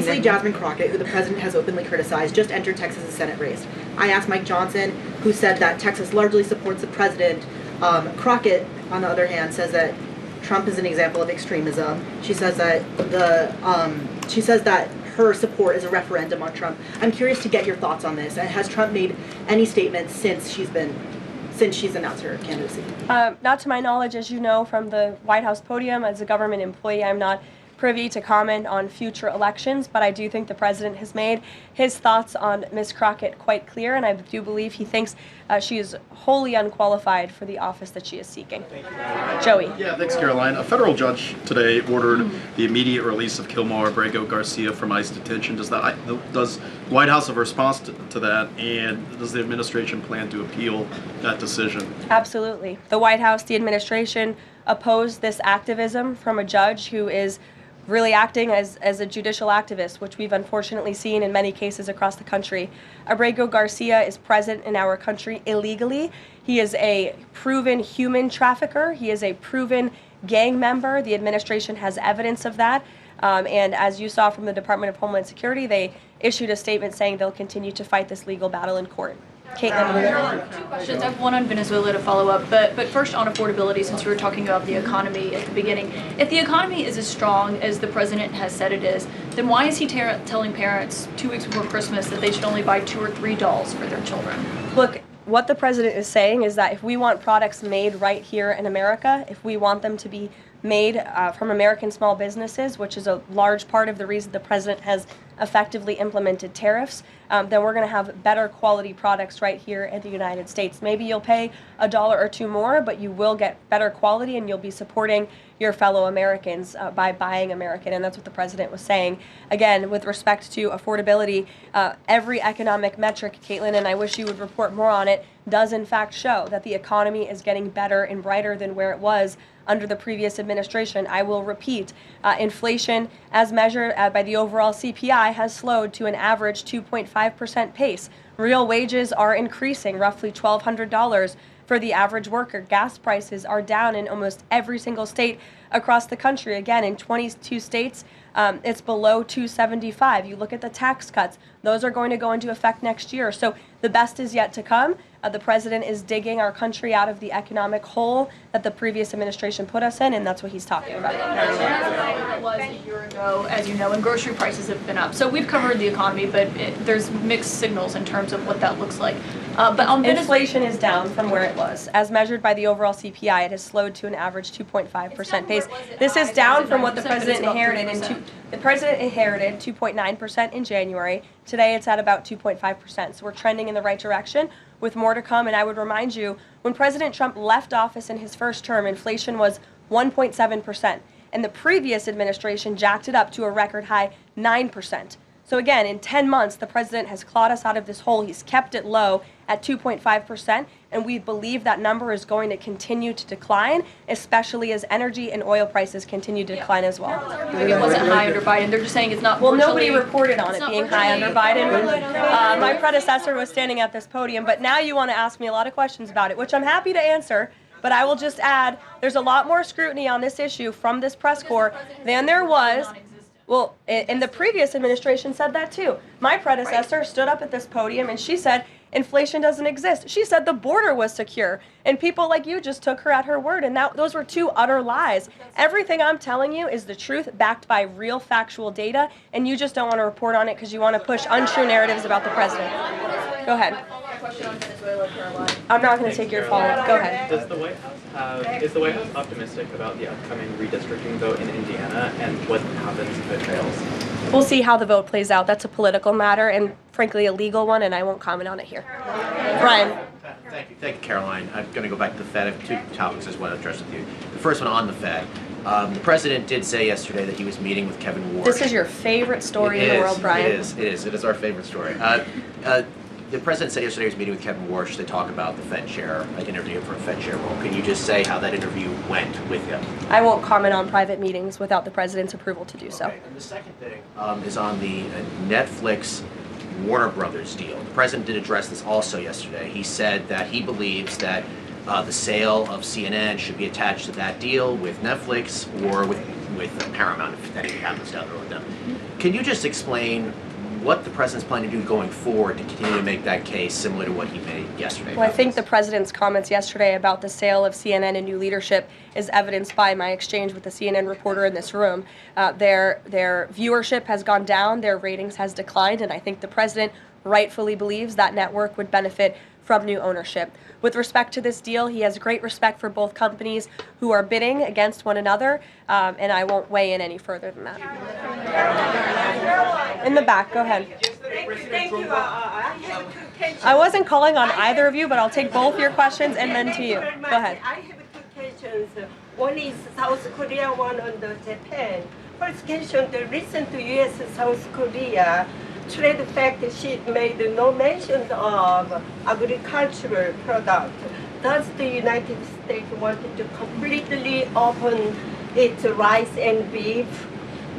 Recently, Jasmine Crockett, who the president has openly criticized, just entered Texas's Senate race. I asked Mike Johnson, who said that Texas largely supports the president. Crockett, on the other hand, says that Trump is an example of extremism. She says that her support is a referendum on Trump. I'm curious to get your thoughts on this. And has Trump made any statements since she's announced her candidacy? Not to my knowledge, as you know from the White House podium. As a government employee, I'm not privy to comment on future elections, but I do think the president has made his thoughts on Ms Crockett quite clear, and I do believe he thinks she is wholly unqualified for the office that she is seeking. Joey. Yeah, thanks, Karoline. A federal judge today ordered the immediate release of Kilmar Abrego Garcia from ICE detention. Does the White House have a response to that, and does the administration plan to appeal that decision? Absolutely. The White House, the administration, opposed this activism from a judge who is really acting as a judicial activist, which we've unfortunately seen in many cases across the country. Abrego Garcia is present in our country illegally. He is a proven human trafficker. He is a proven gang member. The administration has evidence of that. And as you saw from the Department of Homeland Security, they issued a statement saying they'll continue to fight this legal battle in court. Caitlin. Two questions. I have one on Venezuela to follow up, but first on affordability, since we were talking about the economy at the beginning. If the economy is as strong as the president has said it is, then why is he telling parents 2 weeks before Christmas that they should only buy 2 or 3 dolls for their children? Look, what the president is saying is that if we want products made right here in America, if we want them to be made from American small businesses, which is a large part of the reason the president has effectively implemented tariffs, then we're going to have better quality products right here in the United States. Maybe you'll pay $1 or $2 more, but you will get better quality and you'll be supporting your fellow Americans by buying American, and that's what the president was saying. Again, with respect to affordability, every economic metric, Caitlin, and I wish you would report more on it, does in fact show that the economy is getting better and brighter than where it was under the previous administration. I will repeat, inflation as measured by the overall CPI has slowed to an average 2.5% pace. Real wages are increasing, roughly $1,200 for the average worker. Gas prices are down in almost every single state across the country. Again, in 22 states, it's below $275. You look at the tax cuts, those are going to go into effect next year. So the best is yet to come. The president is digging our country out of the economic hole that the previous administration put us in, and that's what he's talking about. It was a year ago, as you know, and grocery prices have been up. So we've covered the economy, but there's mixed signals in terms of what that looks like. But on inflation is down from where it was. As measured by the overall CPI, it has slowed to an average 2.5% pace. This is down from what the president inherited. The president inherited 2.9% in January. Today it's at about 2.5%. So we're trending in the right direction with more to come. And I would remind you, when President Trump left office in his first term, inflation was 1.7%. And the previous administration jacked it up to a record high 9%. So again, in 10 months, the president has clawed us out of this hole. He's kept it low at 2.5%, and we believe that number is going to continue to decline, especially as energy and oil prices continue to decline as well. It wasn't high under Biden. They're just saying it's not. Well, nobody reported on it being high under Biden. My predecessor was standing at this podium, but now you want to ask me a lot of questions about it, which I'm happy to answer. But I will just add, there's a lot more scrutiny on this issue from this press corps than there was. Well, and the previous administration said that too. My predecessor stood up at this podium and she said inflation doesn't exist. She said the border was secure, and people like you just took her at her word, and those were two utter lies. Everything I'm telling you is the truth, backed by real factual data, and you just don't want to report on it because you want to push untrue narratives about the president. Go ahead. I'm not going to take your follow-up. Go ahead. Is the White House optimistic about the upcoming redistricting vote in Indiana and what happens if it fails? We'll see how the vote plays out. That's a political matter and, frankly, a legal one, and I won't comment on it here. Brian. Thank you, Karoline. I'm going to go back to the Fed. I have 2 topics I just want to address with you. The first one on the Fed. The president did say yesterday that he was meeting with Kevin Warsh. This is your favorite story in the world, Brian. It is our favorite story. The president said yesterday he was meeting with Kevin Warsh to talk about the Fed chair, an interview for a Fed chair role. Can you just say how that interview went with him? I won't comment on private meetings without the president's approval to do so. And the second thing is on the Netflix Warner Brothers deal. The president did address this also yesterday. He said that he believes that the sale of CNN should be attached to that deal with Netflix or with with Paramount if anything happens down the road with them. Can you just explain what the president's planning to do going forward to continue to make that case similar to what he made yesterday? Well, I think the president's comments yesterday about the sale of CNN and new leadership is evidenced by my exchange with the CNN reporter in this room. Their viewership has gone down, their ratings has declined, and I think the president rightfully believes that network would benefit from new ownership. With respect to this deal, he has great respect for both companies who are bidding against one another, and I won't weigh in any further than that. In the back, go ahead. Thank you. I have two questions. I wasn't calling on either of you, but I'll take both your questions and then to you. Go ahead. I have two questions. One is South Korea, one on the Japan. First question, the recent U.S.-South Korea trade fact sheet made no mention of agricultural product. Does the United States want to completely open its rice and beef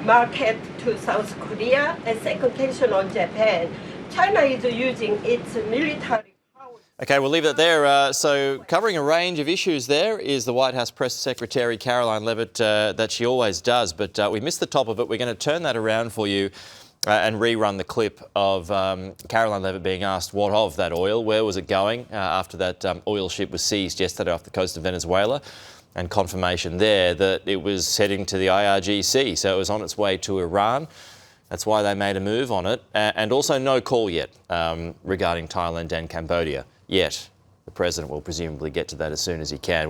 market to South Korea? And second question on Japan. China is using its military power. Okay, we'll leave it there. So covering a range of issues there is the White House Press Secretary Karoline Leavitt, that she always does, but we missed the top of it. We're going to turn that around for you and rerun the clip of Karoline Leavitt being asked what of that oil, where was it going after that oil ship was seized yesterday off the coast of Venezuela, and confirmation there that it was heading to the IRGC, so it was on its way to Iran. That's why they made a move on it, and also no call yet regarding Thailand and Cambodia yet. The President will presumably get to that as soon as he can.